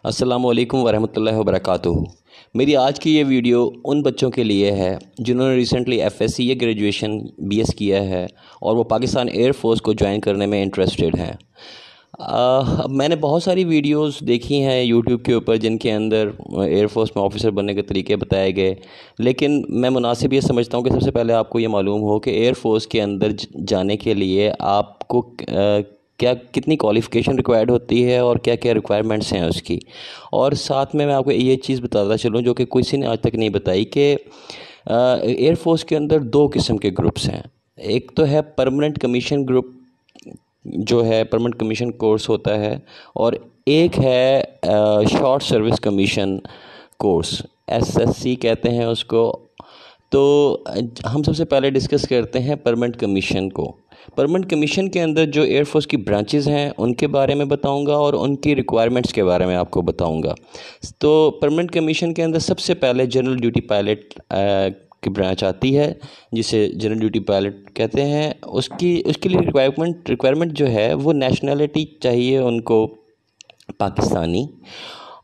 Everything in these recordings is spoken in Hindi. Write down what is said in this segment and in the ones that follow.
अस्सलामुअलैकुम वरहमतुल्लाहि वबरकातुहू। मेरी आज की ये वीडियो उन बच्चों के लिए है जिन्होंने रिसेंटली एफएससी या ग्रेजुएशन बीएस किया है और वो पाकिस्तान एयर फोर्स को ज्वाइन करने में इंटरेस्टेड हैं। मैंने बहुत सारी वीडियोस देखी हैं यूट्यूब के ऊपर जिनके अंदर एयर फोर्स में ऑफिसर बनने के तरीके बताए गए, लेकिन मैं मुनासिब ये समझता हूँ कि सबसे पहले आपको ये मालूम हो कि एयर फोर्स के अंदर जाने के लिए आपको क्या कितनी क्वालिफ़िकेशन रिक्वायर्ड होती है और क्या क्या रिक्वायरमेंट्स हैं उसकी। और साथ में मैं आपको ये चीज़ बताता चलूँ जो कि किसी ने आज तक नहीं बताई कि एयर फोर्स के अंदर दो किस्म के ग्रुप्स हैं। एक तो है परमानेंट कमीशन ग्रुप, जो है परमानेंट कमीशन कोर्स होता है, और एक है short service commission course, SSC कहते हैं उसको। तो हम सबसे पहले डिस्कस करते हैं परमानेंट कमीशन को। परमानेंट कमीशन के अंदर जो एयरफोर्स की ब्रांचेस हैं उनके बारे में बताऊंगा और उनकी रिक्वायरमेंट्स के बारे में आपको बताऊंगा। तो परमानेंट कमीशन के अंदर सबसे पहले जनरल ड्यूटी पायलट की ब्रांच आती है, जिसे जनरल ड्यूटी पायलट कहते हैं। उसके लिए रिक्वायरमेंट जो है वो नेशनलिटी चाहिए उनको पाकिस्तानी,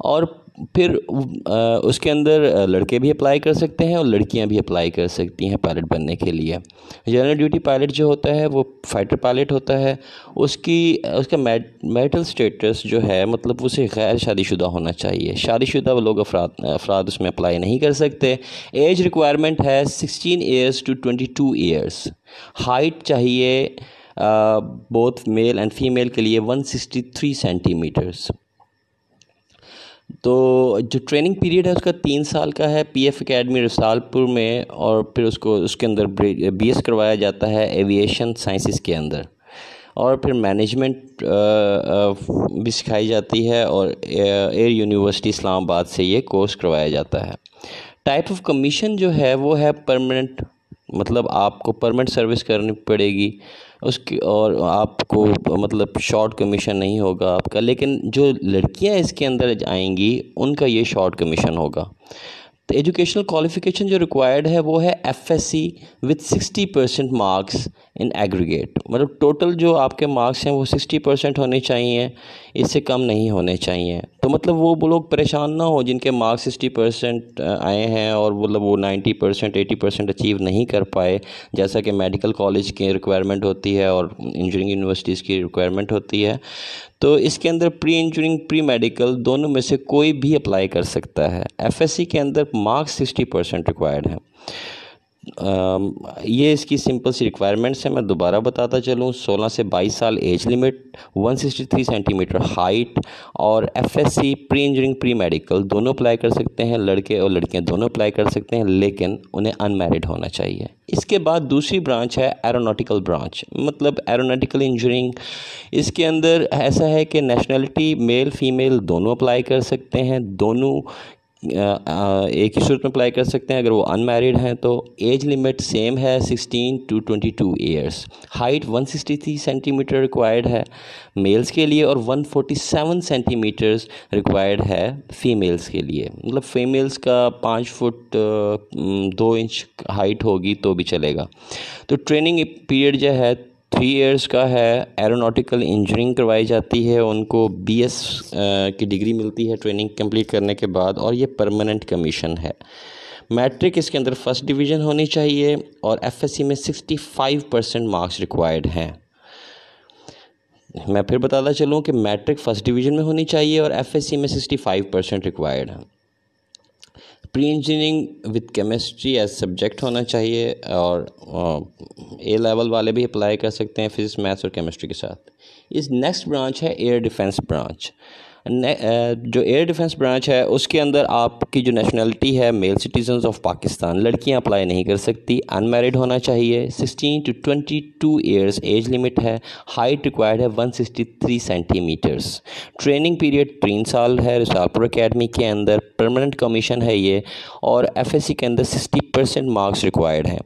और फिर उसके अंदर लड़के भी अप्लाई कर सकते हैं और लड़कियां भी अप्लाई कर सकती हैं पायलट बनने के लिए। जनरल ड्यूटी पायलट जो होता है वो फाइटर पायलट होता है। उसका मैरिटल स्टेटस जो है, मतलब उसे गैर शादीशुदा होना चाहिए। शादीशुदा लोग अफराद उसमें अप्लाई नहीं कर सकते। एज रिक्वायरमेंट है 16 ईयर्स टू 22 ईयर्स। हाइट चाहिए बोथ मेल एंड फीमेल के लिए 163 सेंटीमीटर्स। तो जो ट्रेनिंग पीरियड है उसका 3 साल का है पीएफ एकेडमी रसालपुर में, और फिर उसके अंदर बीएस करवाया जाता है एविएशन साइंसेस के अंदर, और फिर मैनेजमेंट भी सिखाई जाती है, और एयर यूनिवर्सिटी इस्लामाबाद से ये कोर्स करवाया जाता है। टाइप ऑफ कमीशन जो है वो है परमानेंट, मतलब आपको परमानेंट सर्विस करनी पड़ेगी उसकी, और आपको मतलब शॉर्ट कमीशन नहीं होगा आपका। लेकिन जो लड़कियां इसके अंदर आएंगी उनका ये शॉर्ट कमीशन होगा। तो एजुकेशनल क्वालिफ़िकेशन जो रिक्वायर्ड है वो है FSc with 60% marks in aggregate, मतलब टोटल जो आपके मार्क्स हैं वो 60% होने चाहिए, इससे कम नहीं होने चाहिए। तो मतलब वो लोग परेशान ना हो जिनके मार्क्स 60% आए हैं और मतलब वो 90% 80% अचीव नहीं कर पाए, जैसा कि मेडिकल कॉलेज की रिक्वायरमेंट होती है और इंजीनियरिंग यूनिवर्सिटीज़ की रिक्वायरमेंट होती है। तो इसके अंदर प्री इंजीनियरिंग प्री मेडिकल दोनों में से कोई भी अप्लाई कर सकता है। एफएससी के अंदर मार्क्स 60% रिक्वायर्ड है। ये इसकी सिंपल सी रिक्वायरमेंट्स हैं। मैं दोबारा बताता चलूँ, 16 से 22 साल एज लिमिट, 163 सेंटीमीटर हाइट, और FSc pre engineering pre medical दोनों अप्लाई कर सकते हैं, लड़के और लड़कियां दोनों अप्लाई कर सकते हैं, लेकिन उन्हें अनमैरिड होना चाहिए। इसके बाद दूसरी ब्रांच है एरोनॉटिकल ब्रांच, मतलब एरोनॉटिकल इंजीनियरिंग। इसके अंदर ऐसा है कि नेशनलिटी मेल फीमेल दोनों अप्लाई कर सकते हैं, दोनों एक ही सूरत में अप्लाई कर सकते हैं अगर वो अनमैरिड हैं। तो एज लिमिट सेम है 16 to 22 years. Height 163 centimetre required है मेल्स के लिए, और 147 सेंटीमीटर्स रिक्वायर्ड है फीमेल्स के लिए। मतलब फीमेल्स का 5 फुट 2 इंच हाइट होगी तो भी चलेगा। तो ट्रेनिंग पीरियड जो है 3 इयर्स का है। एरोनॉटिकल इंजीनियरिंग करवाई जाती है, उनको बीएस की डिग्री मिलती है ट्रेनिंग कंप्लीट करने के बाद, और ये परमानेंट कमीशन है। मैट्रिक इसके अंदर फर्स्ट डिवीज़न होनी चाहिए, और एफएससी में 65% मार्क्स रिक्वायर्ड हैं। मैं फिर बताता चलूँ कि मैट्रिक फर्स्ट डिवीज़न में होनी चाहिए और एफएससी में 65% रिक्वायर्ड है। Pre engineering with chemistry as subject होना चाहिए, और ए लेवल वाले भी अप्लाई कर सकते हैं फिजिक्स मैथ्स और केमिस्ट्री के साथ। इस नेक्स्ट ब्रांच है एयर डिफेंस ब्रांच। जो एयर डिफेंस ब्रांच है उसके अंदर आपकी जो नेशनलिटी है मेल सिटीजन्स ऑफ पाकिस्तान, लड़कियां अप्लाई नहीं कर सकती, अनमैरिड होना चाहिए। 16 टू 22 ईयर्स एज लिमिट है। हाइट रिक्वायर्ड है 163 सेंटीमीटर्स। ट्रेनिंग पीरियड 3 साल है रसालपुर एकेडमी के अंदर। परमानेंट कमीशन है ये, और एफएससी के अंदर 60% मार्क्स रिक्वायर्ड हैं।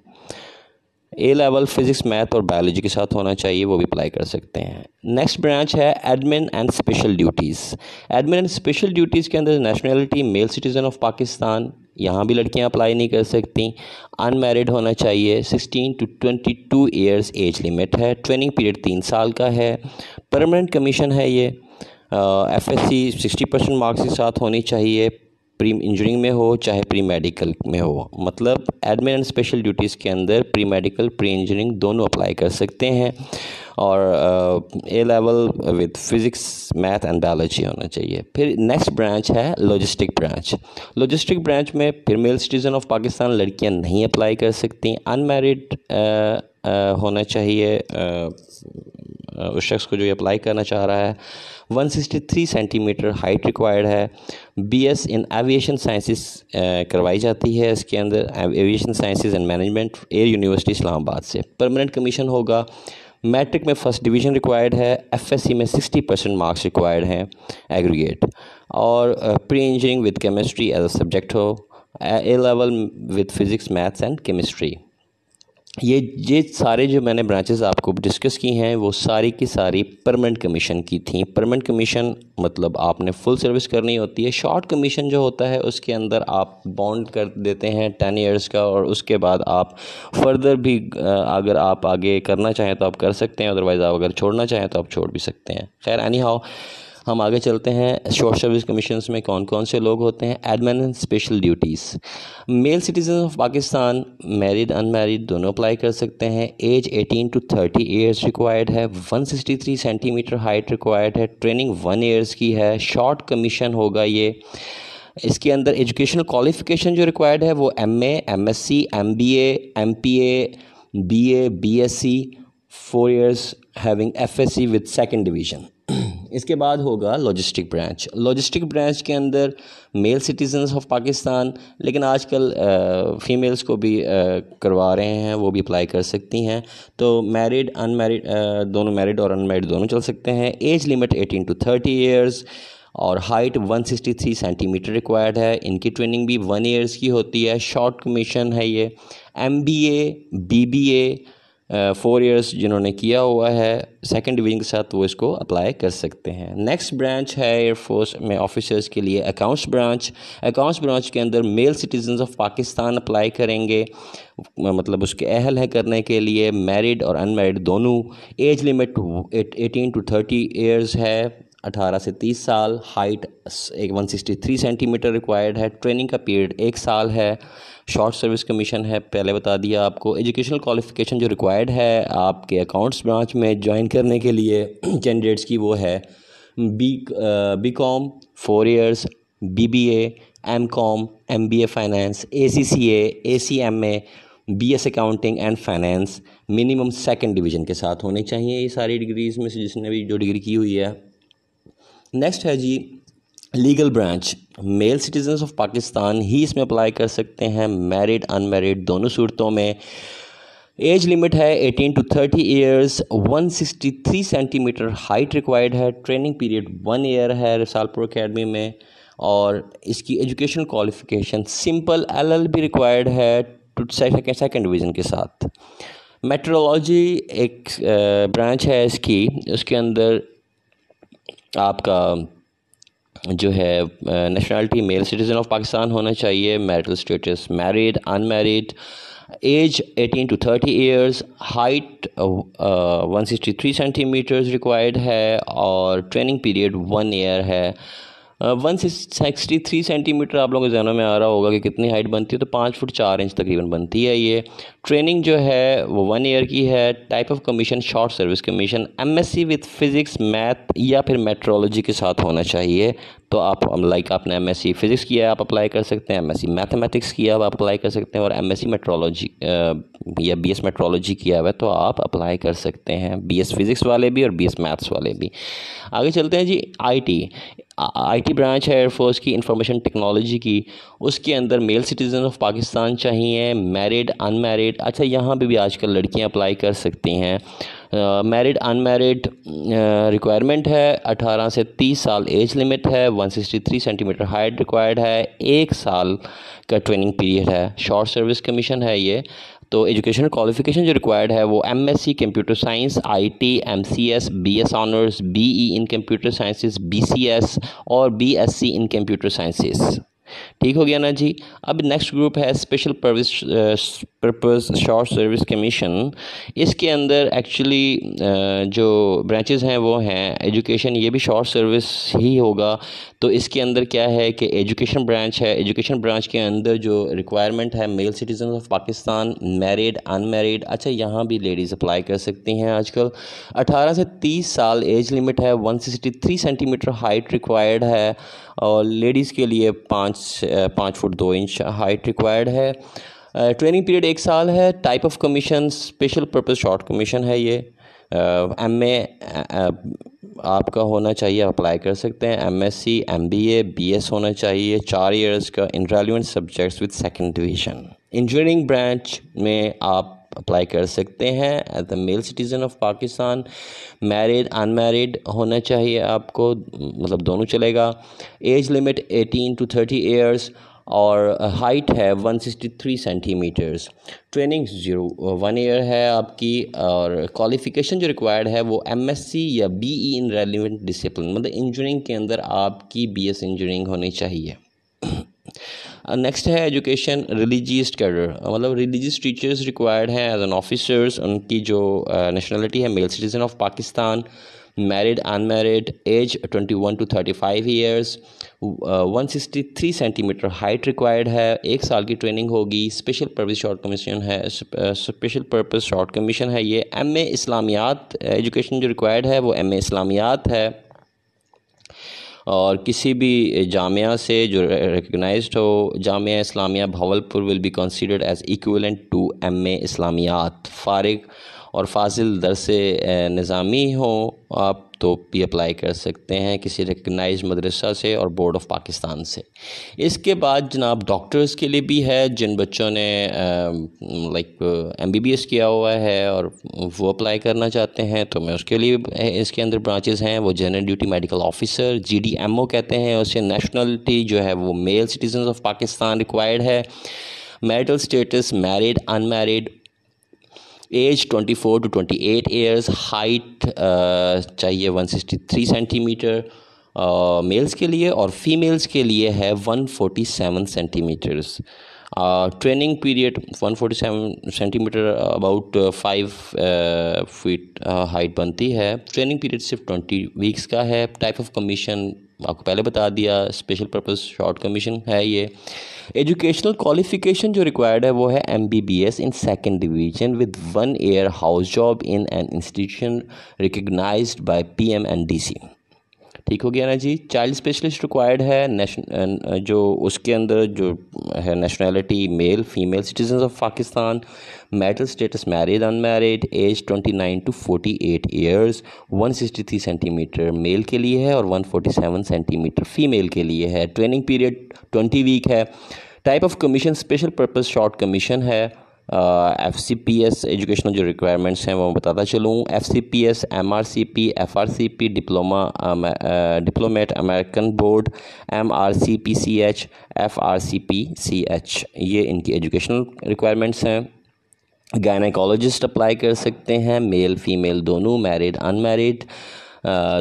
ए लेवल फिजिक्स मैथ और बायोलॉजी के साथ होना चाहिए, वो भी अप्लाई कर सकते हैं। नेक्स्ट ब्रांच है admin and special duties. Admin and special duties के अंदर nationality male citizen of Pakistan, यहाँ भी लड़कियाँ अप्लाई नहीं कर सकती, अनमैरिड होना चाहिए। 16 टू 22 ईयर्स एज लिमिट है। ट्रेनिंग पीरियड 3 साल का है। परमानेंट कमीशन है ये, FSC 60% मार्क्स के साथ होनी चाहिए, प्री इंजीनियरिंग में हो चाहे प्री मेडिकल में हो। मतलब एडमिन एंड स्पेशल ड्यूटीज़ के अंदर प्री मेडिकल प्री इंजीनियरिंग दोनों अप्लाई कर सकते हैं। और A level with physics math and biology होना चाहिए। फिर नेक्स्ट ब्रांच है लॉजिस्टिक ब्रांच। लॉजिस्टिक ब्रांच में फिर मेल सिटीज़न ऑफ पाकिस्तान लड़कियां नहीं अप्लाई कर सकती, अनमैरिड होना चाहिए उस शख्स को जो ये अप्लाई करना चाह रहा है। 163 सेंटीमीटर हाइट रिक्वायर्ड है। BS इन एविएशन साइंसेस करवाई जाती है इसके अंदर, aviation sciences and management, air university Islamabad से। परमानेंट कमीशन होगा। मैट्रिक में फर्स्ट डिवीज़न रिक्वायर्ड है। FSC में 60% मार्क्स रिक्वायर्ड हैं एग्रीगेट। और pre engineering with chemistry as a subject हो। A level with physics maths and chemistry. ये सारे जो मैंने ब्रांचेस आपको डिस्कस की हैं वो सारी की सारी परमानेंट कमीशन की थी। परमानेंट कमीशन मतलब आपने फुल सर्विस करनी होती है। शॉर्ट कमीशन जो होता है उसके अंदर आप बॉन्ड कर देते हैं 10 इयर्स का, और उसके बाद आप फर्दर भी अगर आप आगे करना चाहें तो आप कर सकते हैं, अदरवाइज़ आप अगर छोड़ना चाहें तो आप छोड़ भी सकते हैं। खैर एनी हाउ हम आगे चलते हैं। शॉर्ट सर्विस कमीशंस में कौन कौन से लोग होते हैं। Admin and special duties. Male citizen of Pakistan married unmarried दोनों अप्लाई कर सकते हैं। एज 18 to 30 ईयर्स रिक्वायर्ड है। 163 सेंटीमीटर हाइट रिक्वायर्ड है। ट्रेनिंग 1 ईयर्स की है। शॉर्ट कमीशन होगा ये। इसके अंदर एजुकेशनल क्वालिफ़िकेशन जो रिक्वायर्ड है वो MA, MSc, MBA, MPA, BA, BSc, 4 years having FSC with second division. इसके बाद होगा लॉजिस्टिक ब्रांच। लॉजिस्टिक ब्रांच के अंदर मेल सिटीजन्स ऑफ पाकिस्तान, लेकिन आजकल फ़ीमेल्स को भी करवा रहे हैं, वो भी अप्लाई कर सकती हैं। तो मैरिड अनमैरिड दोनों, मैरिड और अनमैरिड दोनों चल सकते हैं। एज लिमिट 18 to 30 ईयर्स और हाइट 163 सेंटीमीटर रिक्वायर्ड है। इनकी ट्रेनिंग भी 1 ईयर्स की होती है। शॉर्ट कमीशन है ये। MBA, BBA 4 इयर्स जिन्होंने किया हुआ है सेकंड डिवीज़न के साथ वो इसको अप्लाई कर सकते हैं। नेक्स्ट ब्रांच है एयरफोर्स में ऑफिसर्स के लिए अकाउंट्स ब्रांच। अकाउंट्स ब्रांच के अंदर male citizens of Pakistan apply करेंगे, मतलब उसके अहल है करने के लिए, मैरिड और अनमैरिड दोनों। एज लिमिट 18 to 30 ईयर्स है, 18 से 30 साल। हाइट 163 सेंटीमीटर रिक्वायर्ड है। ट्रेनिंग का पीरियड 1 साल है। शॉर्ट सर्विस कमीशन है, पहले बता दिया आपको। एजुकेशनल क्वालिफ़िकेशन जो रिक्वायर्ड है आपके अकाउंट्स ब्रांच में ज्वाइन करने के लिए कैंडिडेट्स की वो है BCom 4 years, BBA, MCom, MBA finance, ACCA, ACMA, BS accounting and finance. Minimum second division के साथ होने चाहिए ये सारी डिग्रीज़ में से जिसने भी जो डिग्री की हुई है। नेक्स्ट है जी legal branch. Male citizens of Pakistan ही इसमें अप्लाई कर सकते हैं, मैरिड अनमैरिड दोनों सूरतों में। एज लिमिट है 18 to 30 years. 163 centimetre height required है। ट्रेनिंग पीरियड 1 ईयर है रिसालपुर अकेडमी में। और इसकी educational qualification simple LLB required है टू सेकेंड डिवीज़न के साथ। मेट्रोलॉजी एक ब्रांच है इसकी, उसके अंदर आपका जो है nationality male citizen of Pakistan होना चाहिए। Marital status married unmarried. Age 18 to 30 years. Height 163 centimetres required है और ट्रेनिंग पीरियड 1 ईयर है। 163 सेंटीमीटर आप लोगों के जहनों में आ रहा होगा कि कितनी हाइट बनती है, तो 5 फुट 4 इंच तकरीबन बनती है ये। ट्रेनिंग जो है वो 1 ईयर की है। Type of commission short service commission. MSc with physics math या फिर मेट्रोलॉजी के साथ होना चाहिए। तो आप लाइक आपने MSc फिज़िक्स किया है आप अप्लाई कर सकते हैं, MSc मैथमेटिक्स किया आप अप्लाई कर सकते हैं, और MSc मेट्रोलॉजी या BS मेट्रोलॉजी किया हुआ है तो आप अप्लाई कर सकते हैं। BS फिज़िक्स वाले भी और BS मैथ्स वाले भी। आगे चलते हैं जी IT ब्रांच है एयरफोर्स की, इंफॉर्मेशन टेक्नोलॉजी की। उसके अंदर मेल सिटीजन ऑफ पाकिस्तान चाहिए, मैरिड अनमैरिड। अच्छा यहाँ पे भी आजकल लड़कियां अप्लाई कर सकती हैं। मैरिड अनमैरिड रिक्वायरमेंट है। 18 से 30 साल एज लिमिट है। 163 सेंटीमीटर हाइट रिक्वायर्ड है। 1 साल का ट्रेनिंग पीरियड है। शॉर्ट सर्विस कमीशन है ये। तो एजुकेशनल क्वालिफ़िकेशन जो रिक्वायर्ड है वो MSc computer science, IT, MCS, BS honours, BE in computer sciences, BCS और BSc इन कंप्यूटर साइंसेस। ठीक हो गया ना जी। अब नेक्स्ट ग्रुप है special purpose short service commission. इसके अंदर एक्चुअली जो ब्रांचेस हैं वो हैं एजुकेशन, ये भी शॉर्ट सर्विस ही होगा। तो इसके अंदर क्या है कि एजुकेशन ब्रांच है। एजुकेशन ब्रांच के अंदर जो रिक्वायरमेंट है male citizen of Pakistan, married, unmarried. अच्छा, यहाँ भी लेडीज़ अप्लाई कर सकती हैं आजकल। 18 से 30 साल एज लिमिट है। 163 सेंटीमीटर हाइट रिक्वायर्ड है और लेडीज़ के लिए 5 फुट 2 इंच हाइट रिक्वायर्ड है। ट्रेनिंग पीरियड 1 साल है। Type of commission special purpose short commission है। ये MA आपका होना चाहिए, अप्लाई कर सकते हैं। MSc, MBA, BS होना चाहिए। 4 इयर्स का in relevant subjects with second division. Engineering branch में आप अप्लाई कर सकते हैं as the male citizen of Pakistan. Married, unmarried होना चाहिए आपको, मतलब दोनों चलेगा। एज लिमिट 18 to 30 ईयर्स और हाइट है 163 सेंटीमीटर्स। ट्रेनिंग 1 ईयर है आपकी और क्वालिफ़िकेशन जो रिक्वायर्ड है वो MSc या BE इन रेलिवेंट डिसिप्लिन, मतलब इंजीनियरिंग के अंदर आपकी BS इंजीनियरिंग होनी चाहिए। नेक्स्ट है एजुकेशन रिलीजियस कैडर, मतलब रिलीजियस टीचर्स रिक्वायर्ड हैं एज एन ऑफिसर्स। उनकी जो नेशनलिटी है male citizen of Pakistan, married, unmarried, age 21 to 35 years, 163 centimetre height required है। 1 साल की ट्रेनिंग होगी। स्पेशल पर्पस शॉर्ट कमीशन है, स्पेशल पर्पस शॉर्ट कमीशन है ये। MA इस्लामियात एजुकेशन जो रिक्वायर्ड है वो MA इस्लामियात है और किसी भी जामिया से जो रिकग्नाइज्ड हो। Jamia Islamia Bahawalpur will be considered as equivalent to MA Islamiyat. फारिग और फाजिल दरसे निज़ामी हो आप तो भी अप्लाई कर सकते हैं किसी रिकग्नाइज मदरसा से और बोर्ड ऑफ पाकिस्तान से। इसके बाद जनाब डॉक्टर्स के लिए भी है, जिन बच्चों ने MBBS किया हुआ है और वो अप्लाई करना चाहते हैं तो मैं उसके लिए इसके अंदर ब्रांचेस हैं। वो general duty medical officer GDMO कहते हैं उसे। नेशनलिटी जो है वो male citizen of Pakistan required है। Marital status married, unmarried, age 24 to 28 years, height चाहिए 163 सेंटीमीटर मेल्स के लिए और फीमेल्स के लिए है 147 centimetres. Training period 147 centimetre about 5 feet height बनती है। ट्रेनिंग पीरियड सिर्फ 20 वीक्स का है। टाइप ऑफ कमीशन आपको पहले बता दिया, स्पेशल पर्पस शॉर्ट कमीशन है ये। एजुकेशनल क्वालिफिकेशन जो रिक्वायर्ड है वो है MBBS in second division with 1 year house job in an institution recognised by PMNDC। ठीक हो गया ना जी। चाइल्ड स्पेशलिस्ट रिक्वायर्ड है। जो उसके अंदर जो है nationality male, female citizen of Pakistan, marital status married, unmarried, age 29 to 48 years, 163 centimetre male के लिए है और 147 सेंटीमीटर फीमेल के लिए है। ट्रेनिंग पीरियड 20 वीक है। Type of commission special purpose short commission है। FCPS एजुकेशनल जो रिक्वायरमेंट्स हैं वो बताता चलूँ। FCPS, MRCP, FRCP, diplomat American board, MRCPCH, FRCPCH, ये इनकी एजुकेशनल रिक्वायरमेंट्स हैं। गायनेकोलॉजिस्ट अप्लाई कर सकते हैं, मेल फीमेल दोनों, मैरिड अनमैरिड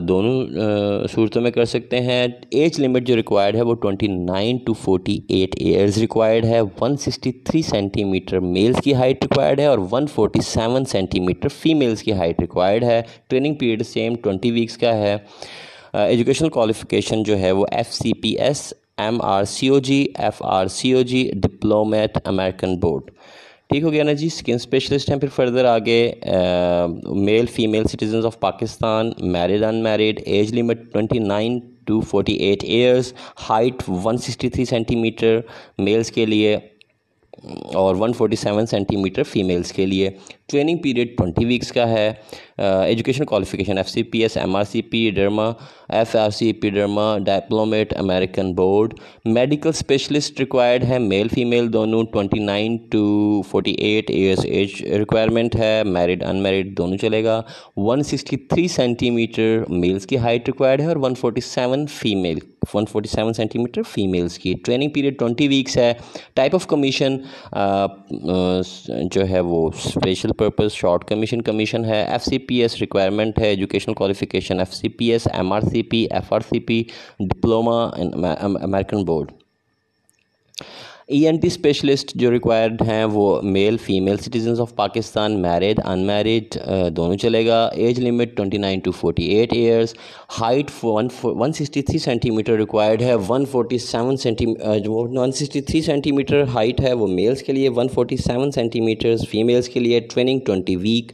दोनों सूरतों में कर सकते हैं। एज लिमिट जो रिक्वायर्ड है वो 29 to 48 ईयर्स रिक्वायर्ड है। 163 सेंटीमीटर मेल्स की हाइट रिक्वायर्ड है और 147 सेंटीमीटर फीमेल्स की हाइट रिक्वायर्ड है। ट्रेनिंग पीरियड सेम 20 वीक्स का है। एजुकेशनल क्वालिफिकेशन जो है वो FCPS, MRCOG, FRCOG, diplomat American board. ठीक हो गया ना जी। स्किन स्पेशलिस्ट हैं फिर फर्दर आगे। Male female citizen of Pakistan, married unmarried, age limit 29 to 48 years, height 163 centimetre males के लिए और 147 सेंटीमीटर फीमेल्स के लिए। ट्रेनिंग पीरियड 20 वीक्स का है। Education qualification FCPS, MRCP, derma, FRCP, derma, diplomat American board. Medical specialist required है, मेल फीमेल दोनों, 29 to 48 ईयर्स एज रिक्वायरमेंट है। मैरिड अनमैरिड दोनों चलेगा। 163 सेंटीमीटर मेल्स की हाइट रिक्वायर्ड है और 147 सेंटीमीटर फीमेल्स की। ट्रेनिंग पीरियड 20 वीक्स है। टाइप ऑफ कमीशन जो है वो स्पेशल पर्पस शॉर्ट कमीशन है। FCPS रिक्वायरमेंट है। Educational qualification FCPS, MRCP, FRCP, diploma in American board. ENT specialist जो रिक्वायर्ड हैं वो mail female citizens of Pakistan, married unmarried दोनों चलेगा। Age limit 29 to 48 years. Height 163 centimetre required है। 163 सेंटीमीटर हाइट है वो मेल्स के लिए, 147 सेंटीमीटर्स फीमेल्स के लिए। Training 20 week.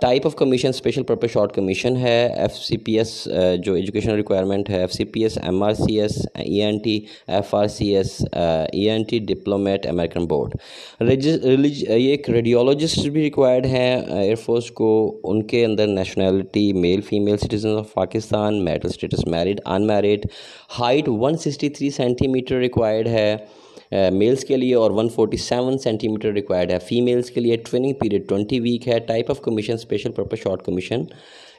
Type of commission special purpose short commission है। FCPS जो एजुकेशनल रिक्वायरमेंट है, FCPS MRCS ENT FRCS ENT diplomate American board. ये एक रेडियोलॉजिस्ट भी रिक्वायर्ड हैं एयरफोर्स को। उनके अंदर nationality mail female citizen of Pakistan, marital status married unmarried. Height 163 centimetre required है मेल्स के लिए और 147 सेंटीमीटर रिक्वायर्ड है फीमेल्स के लिए। ट्रेनिंग पीरियड 20 वीक है। Type of commission special purpose short commission.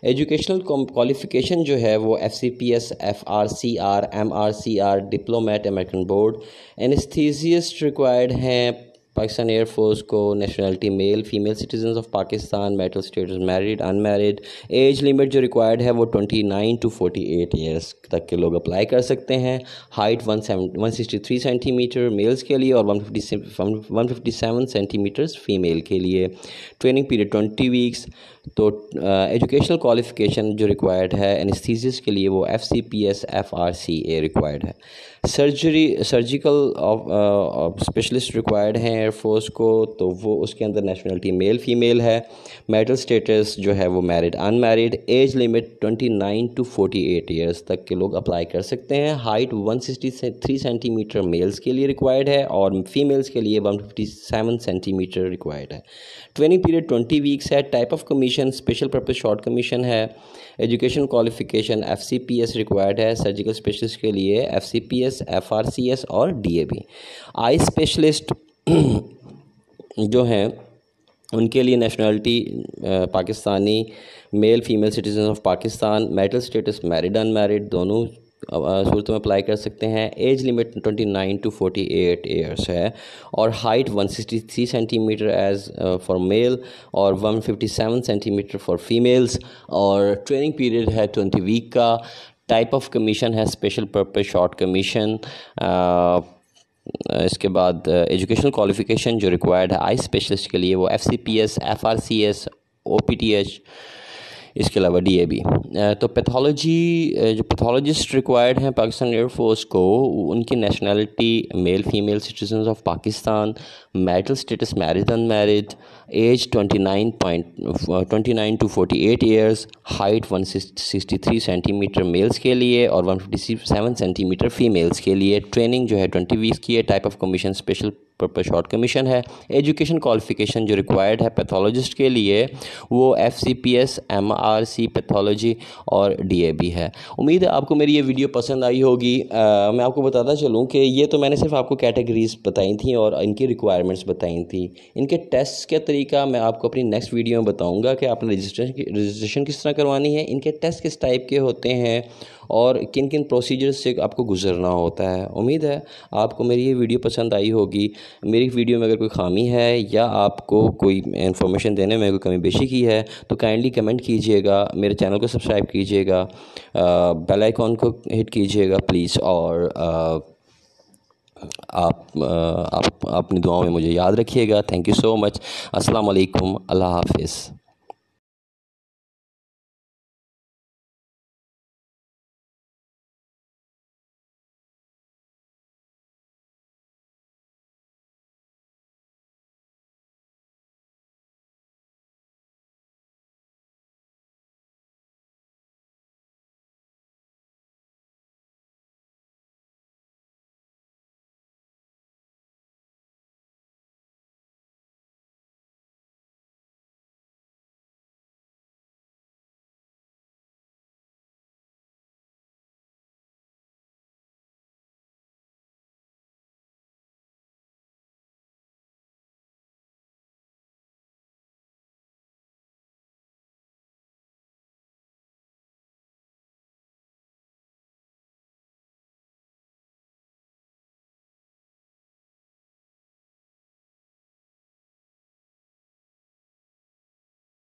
Educational qualification जो है वो FCPS FRCR MRCR diplomate American board. Anaesthetist required हैं पाकिस्तान एयरफोर्स को। Nationality male female citizens of Pakistan, marital status married unmarried. Age limit जो रिक्वायर्ड है वो 29 to 48 ईयर्स तक के लोग अप्लाई कर सकते हैं। हाइट 163 सेंटीमीटर मेल्स के लिए और 157 सेंटीमीटर्स फीमेल के लिए। Training period 20 weeks. तो एजुकेशनल क्वालिफिकेशन जो रिक्वायर्ड है एनेस्थीसिस्ट के लिए वो FCPS FRCA रिक्वायर्ड है। सर्जिकल स्पेशलिस्ट रिक्वायर्ड हैं एयरफोर्स को, तो वो उसके अंदर नेशनलिटी मेल फीमेल है। मैरिटल स्टेटस जो है वो married unmarried. Age limit 29 to 48 years तक के लोग अप्लाई कर सकते हैं। हाइट 163 सेंटीमीटर मेल्स के लिए रिक्वायर्ड है और फीमेल्स के लिए 157 सेंटीमीटर रिक्वायर्ड है। ट्रेनिंग पीरियड 20 वीक्स है। Type of commission special purpose short commission है। एजुकेशन क्वालिफिकेशन FCPS रिक्वायर्ड है सर्जिकल स्पेशलिस्ट के लिए, FCPS FRCS और DAB। आई स्पेशलिस्ट जो हैं उनके लिए nationality Pakistani mail female citizen of Pakistan, marital status married unmarried दोनों सूरतों में अप्लाई कर सकते हैं। एज लिमिट 29 to 48 ईयर्स है और height 163 centimetre as for male और 157 सेंटीमीटर फॉर फीमेल्स और ट्रेनिंग पीरियड है 20 वीक का। टाइप ऑफ कमीशन है स्पेशल पर्पस शॉर्ट कमीशन। इसके बाद एजुकेशनल क्वालिफिकेशन जो रिक्वायर्ड है आई स्पेशलिस्ट के लिए वो FCPS FRCS OPTH, इसके अलावा DAB। तो जो पैथोलॉजिस्ट रिक्वायर्ड हैं पाकिस्तान एयरफोर्स को, उनकी nationality male female citizens of Pakistan, marital status married unmarried. Age 29 to 48 years. Height 163 centimetre males के लिए और 157 सेंटीमीटर फीमेल्स के लिए। ट्रेनिंग जो है 20 वीक्स की है। Type of commission special purpose short commission है। एजुकेशन क्वालिफिकेशन जो रिक्वायर्ड है पैथोलॉजिस्ट के लिए वो FCPS MRC पैथोलॉजी और DAB है। उम्मीद है आपको मेरी ये वीडियो पसंद आई होगी। मैं आपको बताता चलूँ कि ये तो मैंने सिर्फ आपको कैटेगरीज बताई थी और इनकी रिक्वायरमेंट्स बताई थी। इनके टेस्ट का तरीका मैं आपको अपनी नेक्स्ट वीडियो में बताऊँगा कि आपने रजिस्ट्रेशन किस तरह करवानी है, इनके टेस्ट किस टाइप के होते हैं और किन किन प्रोसीजर्स से आपको गुजरना होता है। उम्मीद है आपको मेरी ये वीडियो पसंद आई होगी। मेरी वीडियो में अगर कोई ख़ामी है या आपको कोई इन्फॉर्मेशन देने में कोई कमी बेशी की है तो काइंडली कमेंट कीजिएगा, मेरे चैनल को सब्सक्राइब कीजिएगा, बेल आइकॉन को हिट कीजिएगा प्लीज़ और आप अपनी दुआओं में मुझे याद रखिएगा। Thank you so much. अस्सलाम वालेकुम। अल्लाह हाफ़िज़।